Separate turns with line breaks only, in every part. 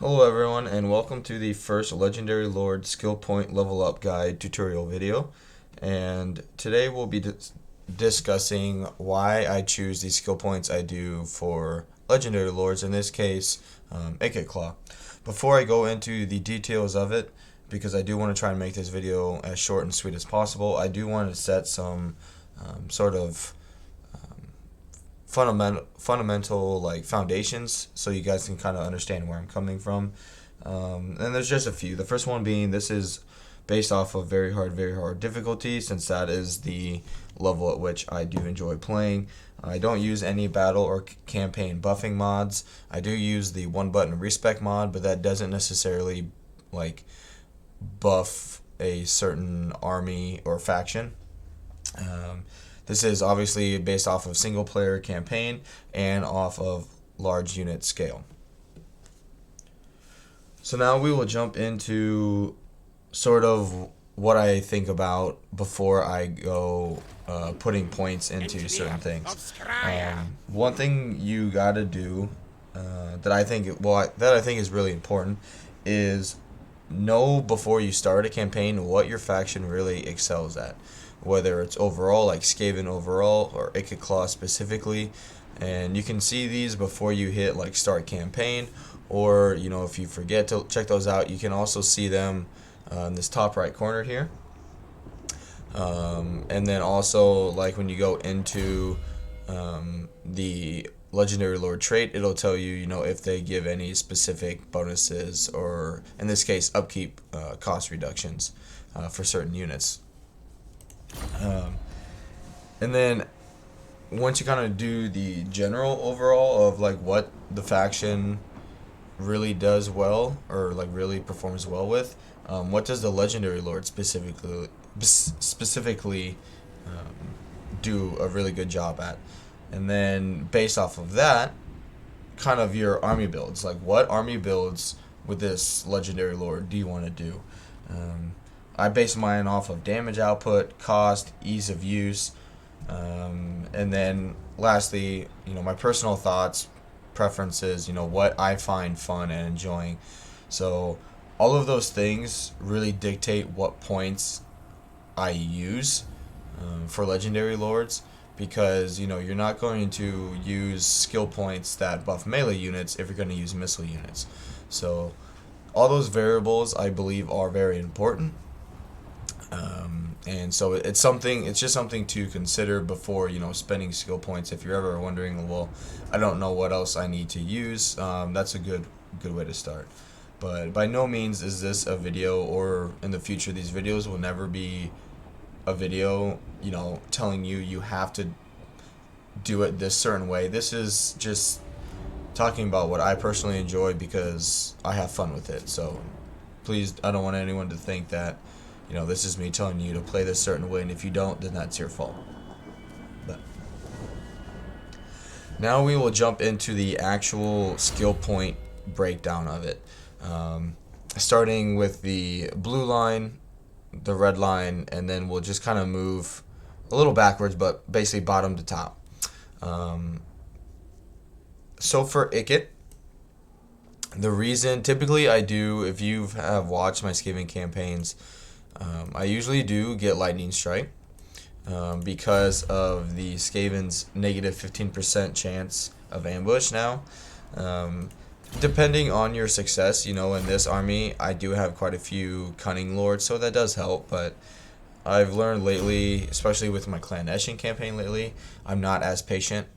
Hello everyone, and welcome to the first Legendary Lord Skill Point Level Up Guide tutorial video. And today we'll be discussing why I choose the skill points I do for Legendary Lords, in this case, Ikit Claw. Before I go into the details of it, because I do want to try and make this video as short and sweet as possible, I do want to set some sort of fundamental like foundations so you guys can kind of understand where I'm coming from. And there's just a few. The first one being this is based off of very hard difficulty, since that is the level at which I do enjoy playing. I don't use any battle or campaign buffing mods. I do use the one button respec mod, but that doesn't necessarily like buff a certain army or faction. This is obviously based off of single player campaign and off of large unit scale. So now we will jump into sort of what I think about before I go putting points into certain things. One thing you gotta do that I think is really important is know before you start a campaign what your faction really excels at, whether it's overall, like Skaven overall, or Ikit Claw specifically. And you can see these before you hit like start campaign, or if you forget to check those out, you can also see them in this top right corner here. And then also, like when you go into the Legendary Lord trait, it'll tell you, if they give any specific bonuses, or in this case, upkeep cost reductions for certain units. And then once you kind of do the general overall of like what the faction really does well, or like really performs well with, what does the Legendary Lord specifically do a really good job at, and then based off of that, kind of your army builds, like what army builds with this Legendary Lord do you want to do. I base mine off of damage output, cost, ease of use, and then lastly, my personal thoughts, preferences, what I find fun and enjoying. So all of those things really dictate what points I use for Legendary Lords, because you're not going to use skill points that buff melee units if you're going to use missile units. So all those variables I believe are very important. And so it's just something to consider before spending skill points. If you're ever wondering, well, I don't know what else I need to use, that's a good way to start. But by no means is this a video, or in the future these videos will never be a video telling you have to do it this certain way. This is just talking about what I personally enjoy because I have fun with it. So please, I don't want anyone to think that this is me telling you to play this certain way, and if you don't, then that's your fault. But now we will jump into the actual skill point breakdown of it, starting with the blue line, the red line, and then we'll just kind of move a little backwards, but basically bottom to top. So for Ikit, the reason typically I do, if you have watched my Skaven campaigns, I usually do get Lightning Strike because of the Skaven's negative 15% chance of ambush now. Depending on your success, in this army, I do have quite a few Cunning Lords, so that does help, but I've learned lately, especially with my Clan Eshin campaign lately, I'm not as patient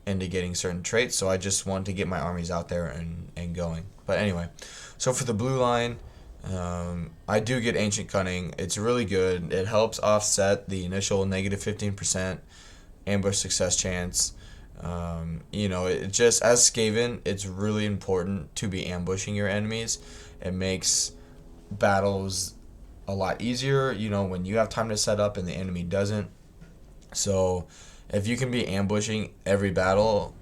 into getting certain traits, so I just want to get my armies out there and going. But anyway, so for the blue line, I do get Ancient Cunning. It's really good. It helps offset the initial negative 15% ambush success chance. It just, as Skaven, it's really important to be ambushing your enemies. It makes battles a lot easier, when you have time to set up and the enemy doesn't. So if you can be ambushing every battle,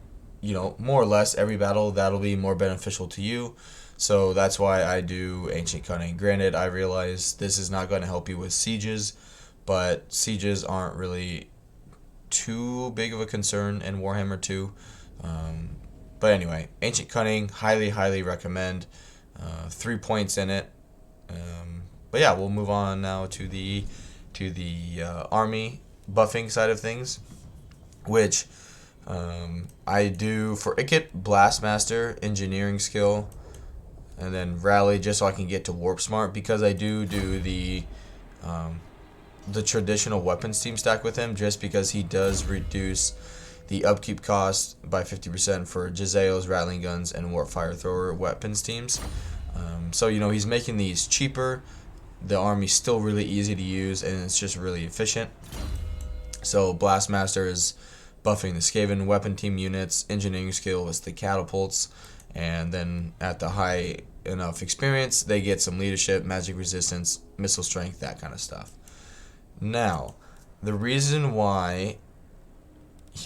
more or less every battle, that'll be more beneficial to you. So that's why I do Ancient Cunning. Granted, I realize this is not going to help you with sieges, but sieges aren't really too big of a concern in Warhammer 2. But anyway, Ancient Cunning, highly recommend. 3 points in it. But yeah, we'll move on now to the army buffing side of things, which I do for Ikit, Blastmaster, Engineering Skill, and then Rally just so I can get to Warp Smart, because I do the traditional weapons team stack with him, just because he does reduce the upkeep cost by 50% for Jizzaeos, Rattling Guns, and Warp Fire Thrower weapons teams. So, he's making these cheaper. The army's still really easy to use, and it's just really efficient. So, Blastmaster is buffing the Skaven weapon team units. Engineering Skill is the catapults. And then at the high enough experience, they get some leadership, magic resistance, missile strength, that kind of stuff. Now, the reason why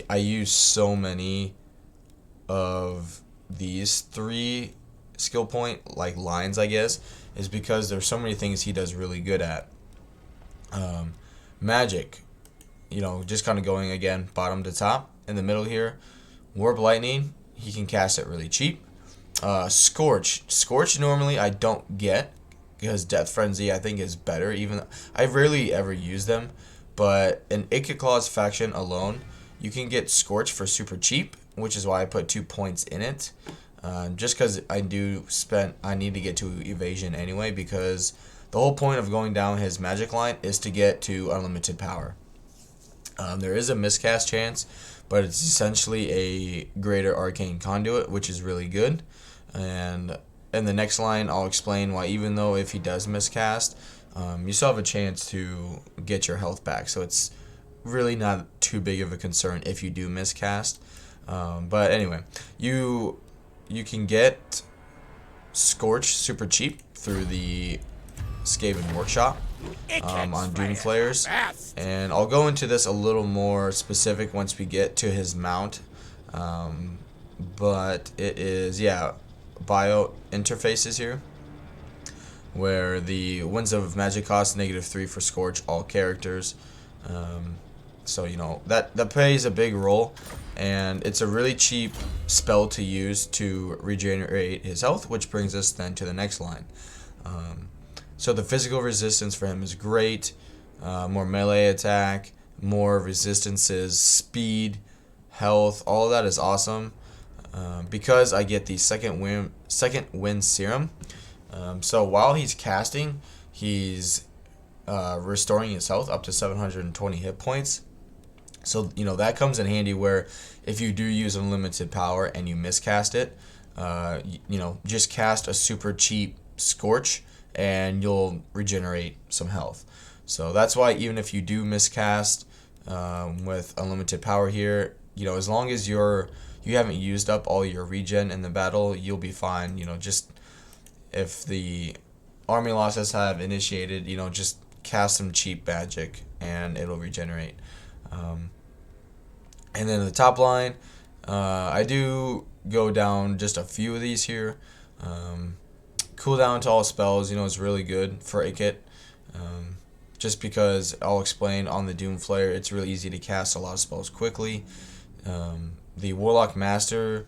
I use so many of these 3 skill point lines, I guess, is because there's so many things he does really good at. Magic, just kind of going again bottom to top. In the middle here, Warp Lightning, he can cast it really cheap. Scorch normally I don't get, because Death Frenzy I think is better. Even I rarely ever use them, but in Ikit Claw's faction alone, you can get Scorch for super cheap, which is why I put 2 points in it. Just because I need to get to evasion anyway, because the whole point of going down his magic line is to get to unlimited power. There is a miscast chance, but it's essentially a greater arcane conduit, which is really good. And in the next line, I'll explain why, even though if he does miscast, you still have a chance to get your health back. So it's really not too big of a concern if you do miscast. But anyway, you can get Scorch super cheap through the Skaven Workshop on Doom Flayers, and I'll go into this a little more specific once we get to his mount. But it is, bio interfaces here, where the Winds of Magic cost -3 for Scorch, all characters. So that plays a big role, and it's a really cheap spell to use to regenerate his health, which brings us then to the next line. So the physical resistance for him is great, more melee attack, more resistances, speed, health, all of that is awesome. Because I get the second wind serum. So while he's casting, he's restoring his health up to 720 hit points. So that comes in handy, where if you do use unlimited power and you miscast it, just cast a super cheap Scorch and you'll regenerate some health. So that's why even if you do miscast with unlimited power here, as long as you haven't used up all your regen in the battle, you'll be fine. Just if the army losses have initiated, just cast some cheap magic and it'll regenerate. And then the top line, I do go down just a few of these here. Cooldown to all spells, is really good for Ikit. Just because I'll explain on the Doom Flare, it's really easy to cast a lot of spells quickly. The Warlock Master,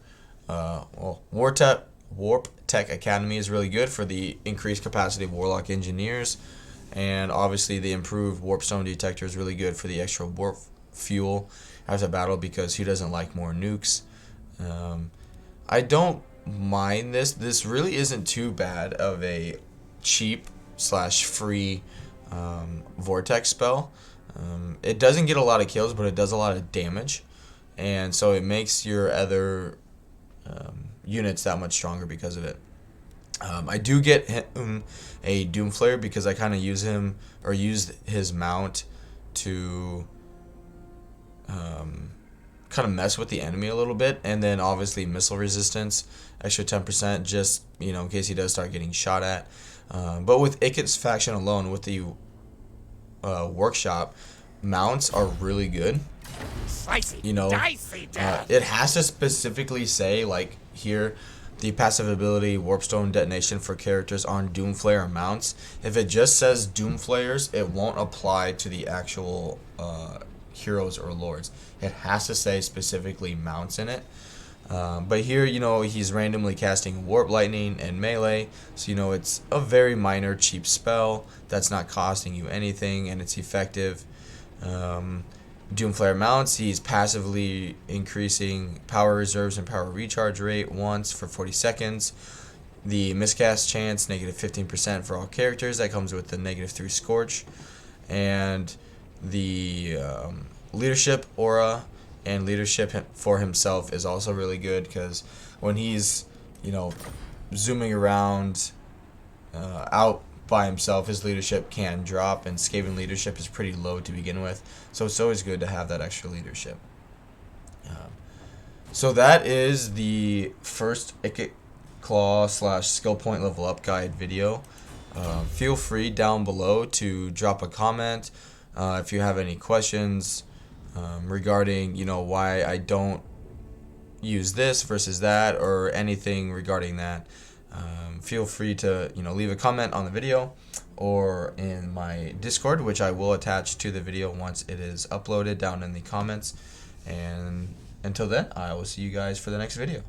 Warp Tech Academy is really good for the increased capacity of Warlock Engineers. And obviously the improved Warpstone Detector is really good for the extra warp fuel after battle, because who doesn't like more nukes? I don't mind this. This really isn't too bad of a cheap / free Vortex spell. It doesn't get a lot of kills, but it does a lot of damage. And so it makes your other units that much stronger because of it. I do get him a Doom Flare because I kind of use his mount to kind of mess with the enemy a little bit, and then obviously missile resistance, extra 10%, just in case he does start getting shot at. But with Ikit's faction alone, with the workshop, mounts are really good. It has to specifically say, like here, the passive ability Warpstone Detonation for characters on Doomflayer mounts. If it just says Doomflayers, it won't apply to the actual heroes or lords. It has to say specifically mounts in it. But here, he's randomly casting Warp Lightning and Melee, so it's a very minor, cheap spell that's not costing you anything, and it's effective. Doomflare mounts, he's passively increasing power reserves and power recharge rate once for 40 seconds. The miscast chance, negative 15% for all characters. That comes with the negative 3 Scorch. And the leadership aura and leadership for himself is also really good, because when he's, zooming around out by himself, his leadership can drop, and Skaven leadership is pretty low to begin with. So it's always good to have that extra leadership. So that is the first Ikit Claw / skill point level up guide video. Feel free down below to drop a comment if you have any questions regarding why I don't use this versus that, or anything regarding that. Feel free to leave a comment on the video or in my Discord, which I will attach to the video once it is uploaded down in the comments. And until then, I will see you guys for the next video.